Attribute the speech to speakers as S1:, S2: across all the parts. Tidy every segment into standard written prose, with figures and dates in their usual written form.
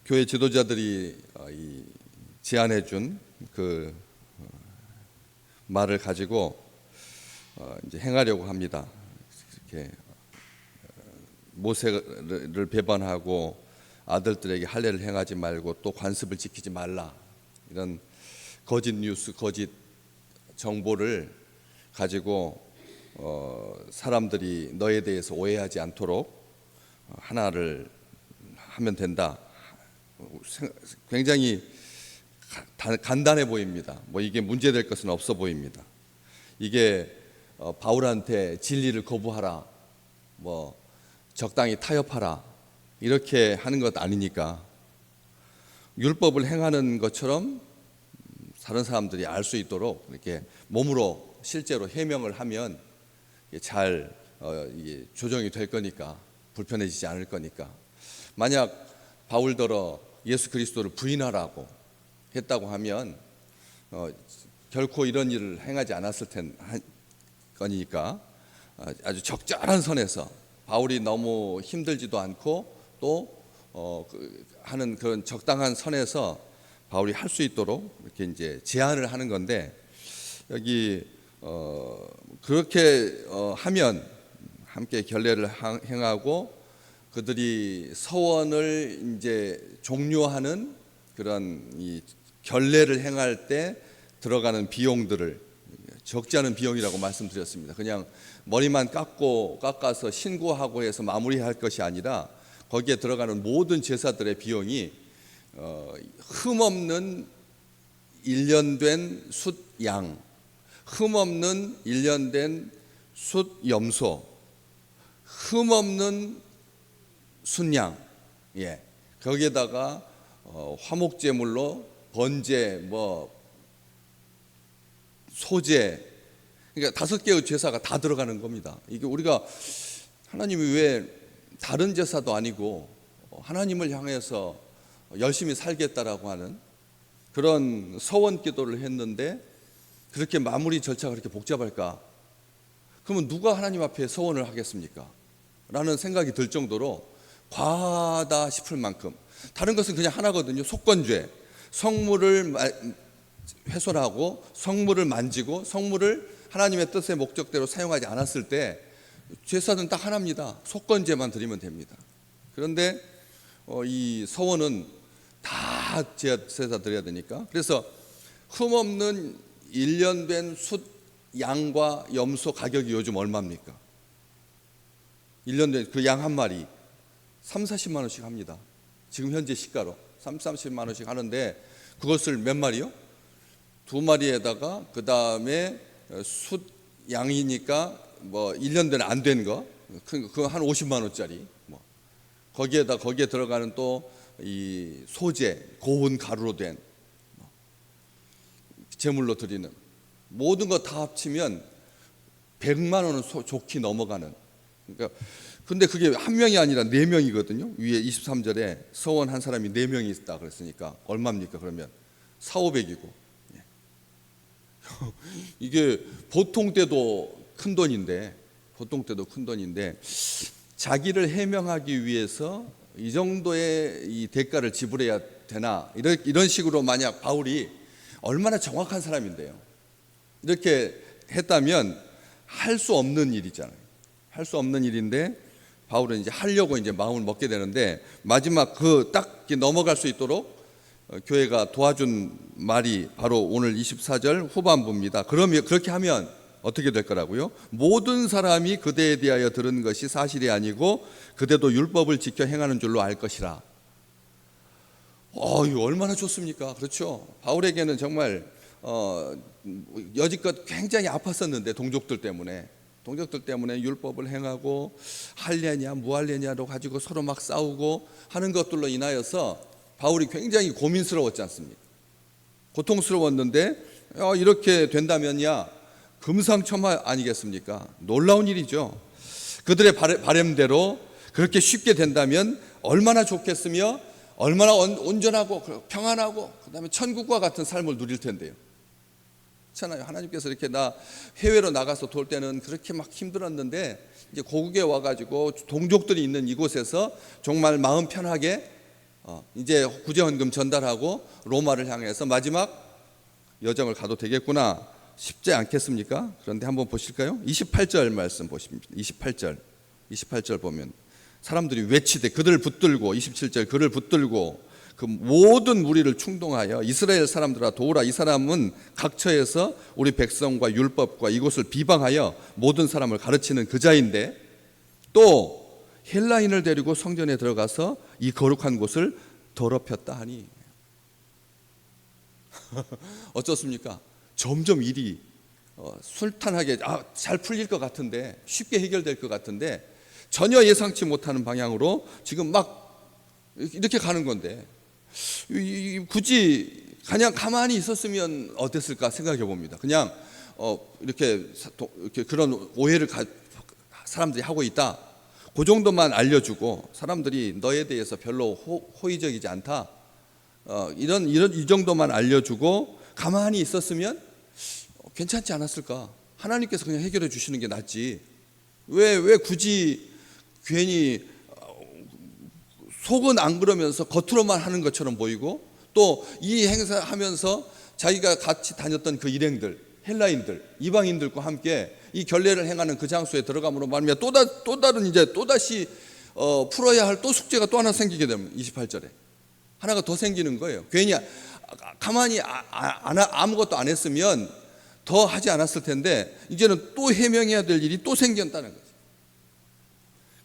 S1: 교회 지도자들이 제안해 준 그 말을 가지고 이제 행하려고 합니다. 이렇게 모세를 배반하고 아들들에게 할례를 행하지 말고 또 관습을 지키지 말라, 이런 거짓 뉴스, 거짓 정보를 가지고 사람들이 너에 대해서 오해하지 않도록 하나를 하면 된다. 굉장히 간단해 보입니다. 뭐 이게 문제될 것은 없어 보입니다. 이게 바울한테 진리를 거부하라, 뭐 적당히 타협하라, 이렇게 하는 것 아니니까 율법을 행하는 것처럼 다른 사람들이 알 수 있도록 이렇게 몸으로 실제로 해명을 하면 잘 조정이 될 거니까, 불편해지지 않을 거니까. 만약 바울더러 예수 그리스도를 부인하라고 했다고 하면 결코 이런 일을 행하지 않았을 거니까 아주 적절한 선에서 바울이 너무 힘들지도 않고 또 하는 그런 적당한 선에서 바울이 할 수 있도록 이렇게 이제 제안을 하는 건데, 여기 그렇게 하면 함께 결례를 행하고 그들이 서원을 이제 종료하는 그런 이 결례를 행할 때 들어가는 비용들을, 적지 않은 비용이라고 말씀드렸습니다. 그냥 머리만 깎아서 신고하고 해서 마무리할 것이 아니라 거기에 들어가는 모든 제사들의 비용이 흠없는 1년 된 숫양, 흠없는 1년 된 숫염소, 흠없는 순양, 거기에다가 화목제물로 번제, 뭐 소제, 그러니까 5개의 제사가 다 들어가는 겁니다. 이게 우리가 하나님이 왜 다른 제사도 아니고 하나님을 향해서 열심히 살겠다라고 하는 그런 서원 기도를 했는데 그렇게 마무리 절차가 그렇게 복잡할까? 그러면 누가 하나님 앞에 서원을 하겠습니까? 라는 생각이 들 정도로 과하다 싶을 만큼. 다른 것은 그냥 하나거든요. 속건죄, 성물을 훼손하고 성물을 만지고 성물을 하나님의 뜻의 목적대로 사용하지 않았을 때 제사는 딱 하나입니다. 속건죄만 드리면 됩니다. 그런데 이 서원은 다 제사 드려야 되니까, 그래서 흠없는 1년 된 숫 양과 염소 가격이 요즘 얼마입니까? 1년 된 그 양 한 마리 30-40만 원씩 합니다. 지금 현재 시가로 30-40만 원씩 하는데, 그것을 몇 마리요? 2마리에다가 그 다음에 숫 양이니까 뭐 1년 된 안 된 거, 그거 한 50만 원짜리, 뭐 거기에 들어가는 또 이 소재, 고운 가루로 된 제물로 드리는 모든 거 다 합치면 100만 원은 좋게 넘어가는. 그러니까 근데 그게 한 명이 아니라 4명이거든요. 위에 23절에 서원 한 사람이 4명이 있다 그랬으니까 얼마입니까? 그러면 400-500이고. 이게 보통 때도 큰 돈인데 자기를 해명하기 위해서 이 정도의 이 대가를 지불해야 되나, 이런 식으로 만약 바울이 얼마나 정확한 사람인데요, 이렇게 했다면 할 수 없는 일이잖아요. 할 수 없는 일인데 바울은 이제 하려고 이제 마음을 먹게 되는데, 마지막 그 딱 넘어갈 수 있도록 교회가 도와준 말이 바로 오늘 24절 후반부입니다. 그러면 그렇게 하면 어떻게 될 거라고요? 모든 사람이 그대에 대하여 들은 것이 사실이 아니고 그대도 율법을 지켜 행하는 줄로 알 것이라. 이거 얼마나 좋습니까? 그렇죠? 바울에게는 정말 여지껏 굉장히 아팠었는데, 동족들 때문에 율법을 행하고 할례냐 무할례냐로 가지고 서로 막 싸우고 하는 것들로 인하여서 바울이 굉장히 고민스러웠지 않습니까? 고통스러웠는데 이렇게 된다면야 금상첨화 아니겠습니까? 놀라운 일이죠. 그들의 바램대로 그렇게 쉽게 된다면 얼마나 좋겠으며 얼마나 온전하고 평안하고 그다음에 천국과 같은 삶을 누릴 텐데요. 그렇잖아요. 하나님께서 이렇게 나 해외로 나가서 돌 때는 그렇게 막 힘들었는데 이제 고국에 와가지고 동족들이 있는 이곳에서 정말 마음 편하게 이제 구제헌금 전달하고 로마를 향해서 마지막 여정을 가도 되겠구나 싶지 않겠습니까? 그런데 한번 보실까요? 28절 말씀 보십니다. 28절 보면 사람들이 외치되 그들을 붙들고, 27절 그를 붙들고 그 모든 무리를 충동하여 이스라엘 사람들아 도우라. 이 사람은 각처에서 우리 백성과 율법과 이곳을 비방하여 모든 사람을 가르치는 그 자인데, 또 헬라인을 데리고 성전에 들어가서 이 거룩한 곳을 더럽혔다 하니. 어떻습니까? 점점 일이 술탄하게 잘 풀릴 것 같은데, 쉽게 해결될 것 같은데 전혀 예상치 못하는 방향으로 지금 막 이렇게 가는 건데, 굳이 그냥 가만히 있었으면 어땠을까 생각해 봅니다. 그냥 이렇게 그런 오해를 사람들이 하고 있다, 그 정도만 알려주고 사람들이 너에 대해서 별로 호의적이지 않다, 이 정도만 알려주고 가만히 있었으면 괜찮지 않았을까? 하나님께서 그냥 해결해 주시는 게 낫지. 왜 굳이 괜히 속은 안 그러면서 겉으로만 하는 것처럼 보이고, 또 이 행사하면서 자기가 같이 다녔던 그 일행들, 헬라인들, 이방인들과 함께 이 결례를 행하는 그 장소에 들어감으로 말미암아 또다시 풀어야 할 또 숙제가 또 하나 생기게 되면 28절에 하나가 더 생기는 거예요. 괜히 가만히 아무것도 안 했으면 더 하지 않았을 텐데 이제는 또 해명해야 될 일이 또 생겼다는 거죠.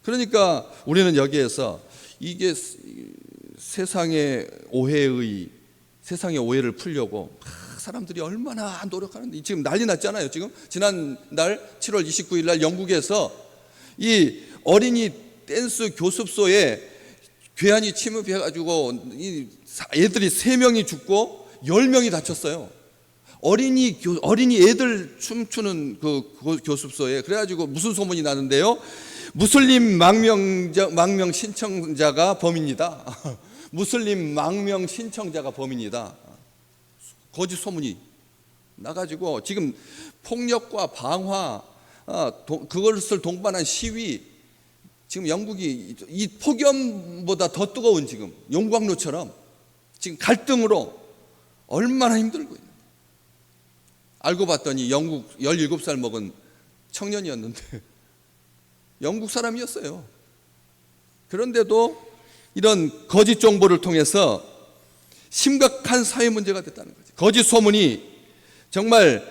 S1: 그러니까 우리는 여기에서 이게 세상의 오해를 풀려고 사람들이 얼마나 노력하는데, 지금 난리 났잖아요. 지금 지난달 7월 29일 날 영국에서 이 어린이 댄스 교습소에 괴한이 침입해가지고 애들이 3명이 죽고 10명이 다쳤어요. 어린이 애들 춤추는 그 교습소에. 그래가지고 무슨 소문이 나는데요? 무슬림 망명 신청자가 범인이다. 무슬림 망명 신청자가 범인이다. 거짓 소문이 나가지고 지금 폭력과 방화, 그것을 동반한 시위, 지금 영국이 이 폭염보다 더 뜨거운 지금 용광로처럼 지금 갈등으로 얼마나 힘들고 있는. 알고 봤더니 영국 17살 먹은 청년이었는데 영국 사람이었어요. 그런데도 이런 거짓 정보를 통해서 심각한 사회 문제가 됐다는 거죠. 거짓 소문이 정말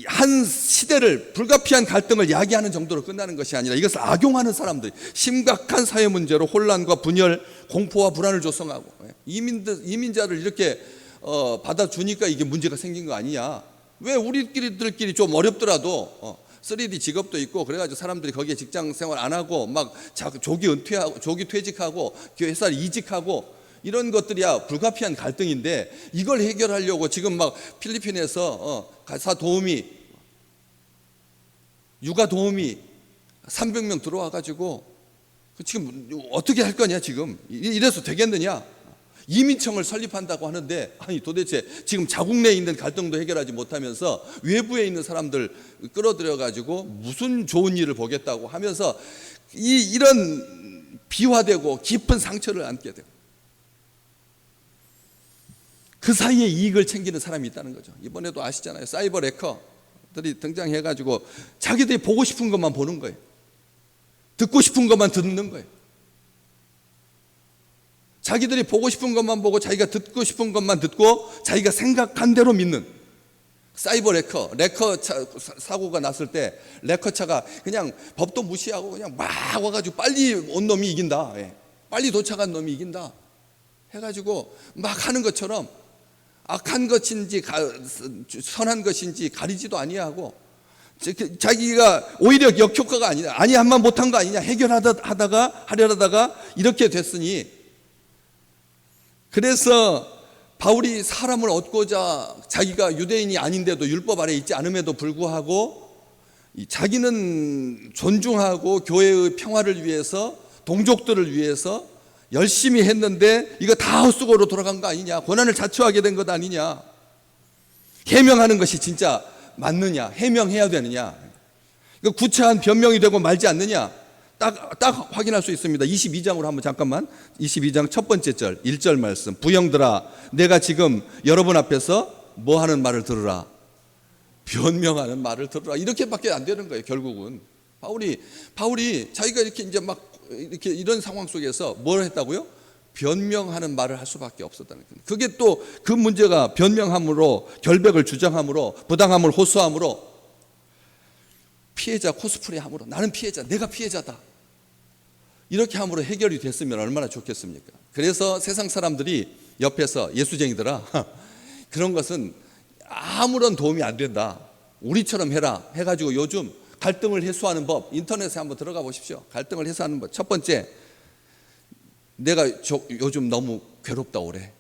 S1: 한 시대를, 불가피한 갈등을 야기하는 정도로 끝나는 것이 아니라 이것을 악용하는 사람들이 심각한 사회 문제로 혼란과 분열, 공포와 불안을 조성하고, 이민자를 이렇게 받아주니까 이게 문제가 생긴 거 아니냐. 왜 우리들끼리 좀 어렵더라도 3D 직업도 있고 그래가지고 사람들이 거기에 직장 생활 안 하고 막 조기 퇴직하고 회사를 이직하고 이런 것들이야 불가피한 갈등인데, 이걸 해결하려고 지금 막 필리핀에서 가사 도우미, 육아 도우미 300명 들어와가지고 지금 어떻게 할 거냐, 지금 이래서 되겠느냐. 이민청을 설립한다고 하는데, 아니 도대체 지금 자국 내에 있는 갈등도 해결하지 못하면서 외부에 있는 사람들 끌어들여 가지고 무슨 좋은 일을 보겠다고 하면서 이런 비화되고 깊은 상처를 안게 되고, 그 사이에 이익을 챙기는 사람이 있다는 거죠. 이번에도 아시잖아요. 사이버 해커들이 등장해 가지고 자기들이 보고 싶은 것만 보는 거예요. 듣고 싶은 것만 듣는 거예요. 자기들이 보고 싶은 것만 보고 자기가 듣고 싶은 것만 듣고 자기가 생각한 대로 믿는 사이버 레커 사고가 났을 때 레커차가 그냥 법도 무시하고 그냥 막 와가지고 빨리 온 놈이 이긴다, 빨리 도착한 놈이 이긴다 해가지고 막 하는 것처럼 악한 것인지 선한 것인지 가리지도 아니하고 자기가 오히려 역효과가 아니냐, 아니 한만 못한 거 아니냐 하려다가 이렇게 됐으니, 그래서 바울이 사람을 얻고자 자기가 유대인이 아닌데도 율법 아래 있지 않음에도 불구하고 자기는 존중하고 교회의 평화를 위해서, 동족들을 위해서 열심히 했는데 이거 다 헛수고로 돌아간 거 아니냐, 고난을 자초하게 된 것 아니냐, 해명하는 것이 진짜 맞느냐, 해명해야 되느냐, 구체한 변명이 되고 말지 않느냐, 딱 확인할 수 있습니다. 22장으로 한번 잠깐만. 22장 첫 번째 절 1절 말씀. 부형들아 내가 지금 여러분 앞에서 뭐 하는 말을 들으라. 변명하는 말을 들으라. 이렇게밖에 안 되는 거예요. 결국은 바울이 자기가 이렇게 이제 막 이렇게 이런 상황 속에서 뭘 했다고요? 변명하는 말을 할 수밖에 없었다는 거예요. 그게 또 그 문제가 변명함으로 결백을 주장함으로 부당함을 호소함으로 피해자 코스프레함으로 나는 피해자, 내가 피해자다. 이렇게 함으로 해결이 됐으면 얼마나 좋겠습니까? 그래서 세상 사람들이 옆에서 예수쟁이들아 그런 것은 아무런 도움이 안 된다. 우리처럼 해라 해가지고 요즘 갈등을 해소하는 법 인터넷에 한번 들어가 보십시오. 갈등을 해소하는 법 첫 번째 내가 요즘 너무 괴롭다 올해.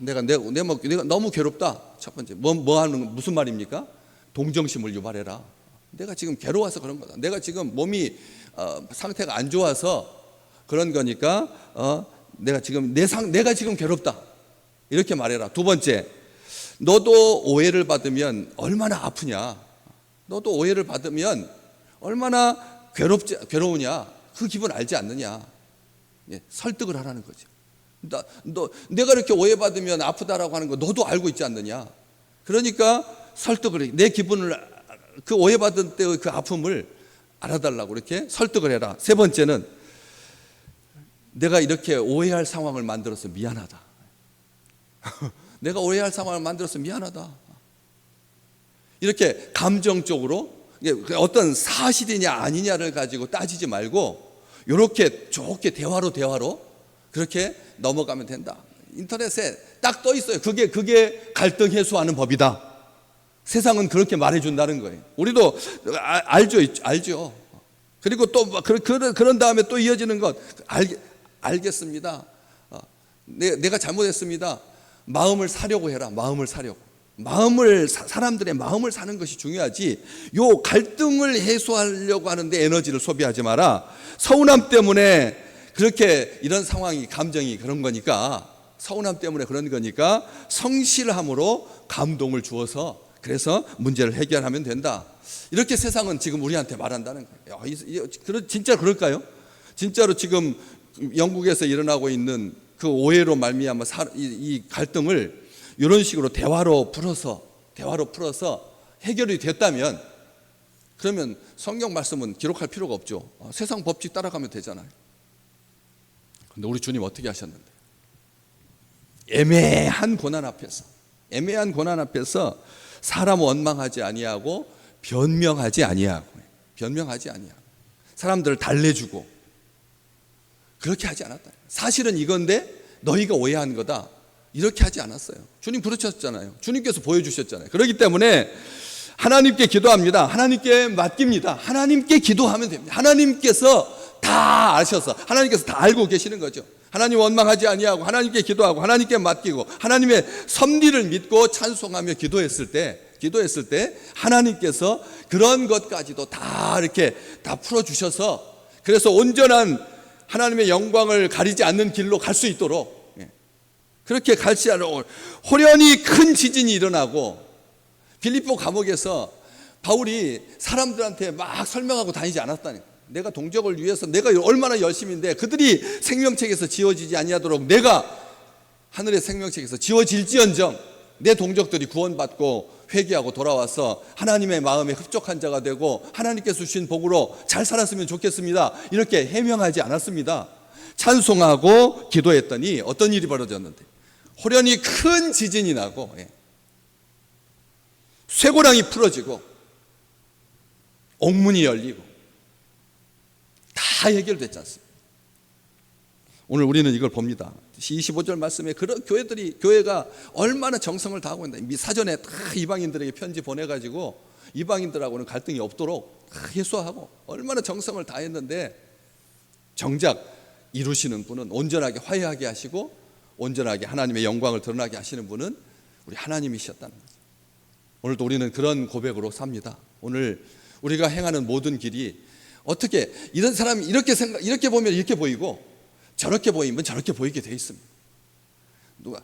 S1: 내가 너무 괴롭다. 첫 번째 뭐 하는 무슨 말입니까? 동정심을 유발해라. 내가 지금 괴로워서 그런 거다. 내가 지금 몸이 상태가 안 좋아서 그런 거니까 내가 지금 내가 지금 괴롭다. 이렇게 말해라. 두 번째 너도 오해를 받으면 얼마나 아프냐. 너도 오해를 받으면 얼마나 괴로우냐. 그 기분 알지 않느냐. 설득을 하라는 거죠. 내가 이렇게 오해받으면 아프다라고 하는 거 너도 알고 있지 않느냐. 그러니까 설득을 해. 내 기분을 그 오해받은 때의 그 아픔을 알아달라고 이렇게 설득을 해라. 세 번째는 내가 이렇게 오해할 상황을 만들어서 미안하다. 내가 오해할 상황을 만들어서 미안하다. 이렇게 감정적으로 어떤 사실이냐 아니냐를 가지고 따지지 말고 이렇게 좋게 대화로 그렇게 넘어가면 된다. 인터넷에 딱 떠 있어요. 그게 갈등 해소하는 법이다. 세상은 그렇게 말해준다는 거예요. 우리도 알죠. 그리고 또 그런 다음에 또 이어지는 것 알겠습니다. 내가 잘못했습니다. 마음을 사려고 해라. 마음을 사려고. 사람들의 마음을 사는 것이 중요하지. 요 갈등을 해소하려고 하는데 에너지를 소비하지 마라. 서운함 때문에 그렇게 이런 상황이 감정이 그런 거니까 서운함 때문에 그런 거니까 성실함으로 감동을 주어서 그래서 문제를 해결하면 된다. 이렇게 세상은 지금 우리한테 말한다는 거예요. 진짜 그럴까요? 진짜로 지금 영국에서 일어나고 있는 그 오해로 말미암아 이 갈등을 이런 식으로 대화로 풀어서 해결이 됐다면 그러면 성경 말씀은 기록할 필요가 없죠. 세상 법칙 따라가면 되잖아요. 근데 우리 주님 어떻게 하셨는데? 애매한 고난 앞에서 사람 원망하지 아니하고 변명하지 아니하고 사람들을 달래주고 그렇게 하지 않았다. 사실은 이건데 너희가 오해한 거다. 이렇게 하지 않았어요. 주님 부르셨잖아요. 주님께서 보여주셨잖아요. 그렇기 때문에 하나님께 기도합니다. 하나님께 맡깁니다. 하나님께 기도하면 됩니다. 하나님께서 다 아셔서 하나님께서 다 알고 계시는 거죠. 하나님 원망하지 아니하고 하나님께 기도하고 하나님께 맡기고 하나님의 섭리를 믿고 찬송하며 기도했을 때 하나님께서 그런 것까지도 다 이렇게 다 풀어주셔서 그래서 온전한 하나님의 영광을 가리지 않는 길로 갈 수 있도록 그렇게 갈지 않고 호련히 큰 지진이 일어나고 빌립보 감옥에서 바울이 사람들한테 막 설명하고 다니지 않았다니. 내가 동족을 위해서 내가 얼마나 열심인데 그들이 생명책에서 지워지지 아니하도록 내가 하늘의 생명책에서 지워질지언정 내 동족들이 구원받고 회개하고 돌아와서 하나님의 마음에 흡족한 자가 되고 하나님께서 주신 복으로 잘 살았으면 좋겠습니다. 이렇게 해명하지 않았습니다. 찬송하고 기도했더니 어떤 일이 벌어졌는데 호련히 큰 지진이 나고 쇠고랑이 풀어지고 옥문이 열리고 다 해결됐지 않습니까? 오늘 우리는 이걸 봅니다. 25절 말씀에 그런 교회가 얼마나 정성을 다하고 있나. 사전에 다 이방인들에게 편지 보내가지고 이방인들하고는 갈등이 없도록 다 해소하고 얼마나 정성을 다했는데 정작 이루시는 분은 온전하게 화해하게 하시고 온전하게 하나님의 영광을 드러나게 하시는 분은 우리 하나님이셨다는 거죠. 오늘도 우리는 그런 고백으로 삽니다. 오늘 우리가 행하는 모든 길이 어떻게 이런 사람이 이렇게 보면 이렇게 보이고 저렇게 보이면 저렇게 보이게 돼 있습니다. 누가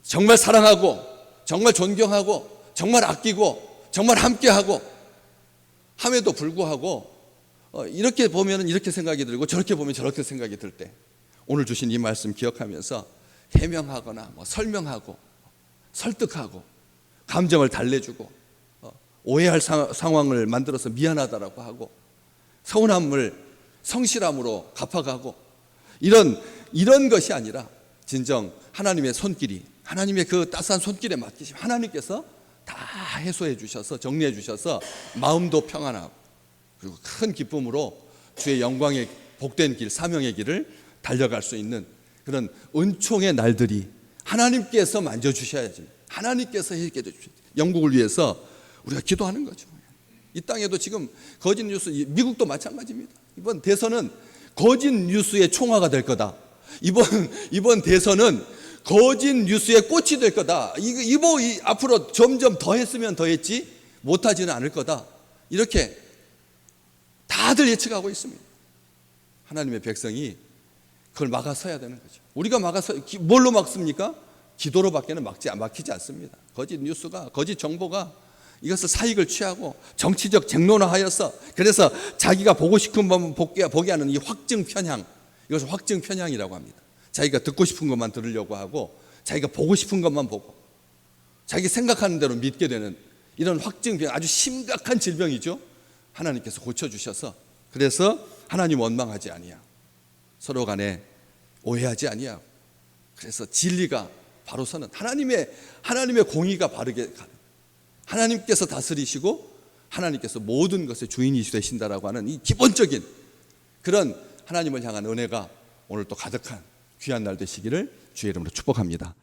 S1: 정말 사랑하고 정말 존경하고 정말 아끼고 정말 함께하고 함에도 불구하고 이렇게 보면은 이렇게 생각이 들고 저렇게 보면 저렇게 생각이 들 때 오늘 주신 이 말씀 기억하면서 해명하거나 설명하고 설득하고 감정을 달래주고 오해할 상황을 만들어서 미안하다라고 하고 서운함을 성실함으로 갚아가고 이런 것이 아니라 진정 하나님의 손길이, 하나님의 그 따스한 손길에 맡기시면 하나님께서 다 해소해 주셔서 정리해 주셔서 마음도 평안하고 그리고 큰 기쁨으로 주의 영광의 복된 길, 사명의 길을 달려갈 수 있는 그런 은총의 날들이 하나님께서 만져주셔야지, 하나님께서 해결해 주셔야지. 영국을 위해서 우리가 기도하는 거죠. 이 땅에도 지금 거짓 뉴스, 미국도 마찬가지입니다. 이번 대선은 거짓 뉴스의 총화가 될 거다. 이번 대선은 거짓 뉴스의 꽃이 될 거다. 앞으로 점점 더 했으면 더 했지 못하지는 않을 거다. 이렇게 다들 예측하고 있습니다. 하나님의 백성이 그걸 막아서야 되는 거죠. 우리가 뭘로 막습니까? 기도로밖에는 막히지 않습니다. 거짓 뉴스가, 거짓 정보가 이것을 사익을 취하고 정치적 쟁론화하여서 그래서 자기가 보고 싶은 것만 보게 하는 이 확증 편향, 이것을 확증 편향이라고 합니다. 자기가 듣고 싶은 것만 들으려고 하고 자기가 보고 싶은 것만 보고 자기 생각하는 대로 믿게 되는 이런 확증 편향, 아주 심각한 질병이죠. 하나님께서 고쳐주셔서 그래서 하나님 원망하지 아니하고 서로 간에 오해하지 아니하고 그래서 진리가 바로 서는 하나님의 공의가 바르게 가는, 하나님께서 다스리시고 하나님께서 모든 것의 주인이 되신다라고 하는 이 기본적인 그런 하나님을 향한 은혜가 오늘 또 가득한 귀한 날 되시기를 주의 이름으로 축복합니다.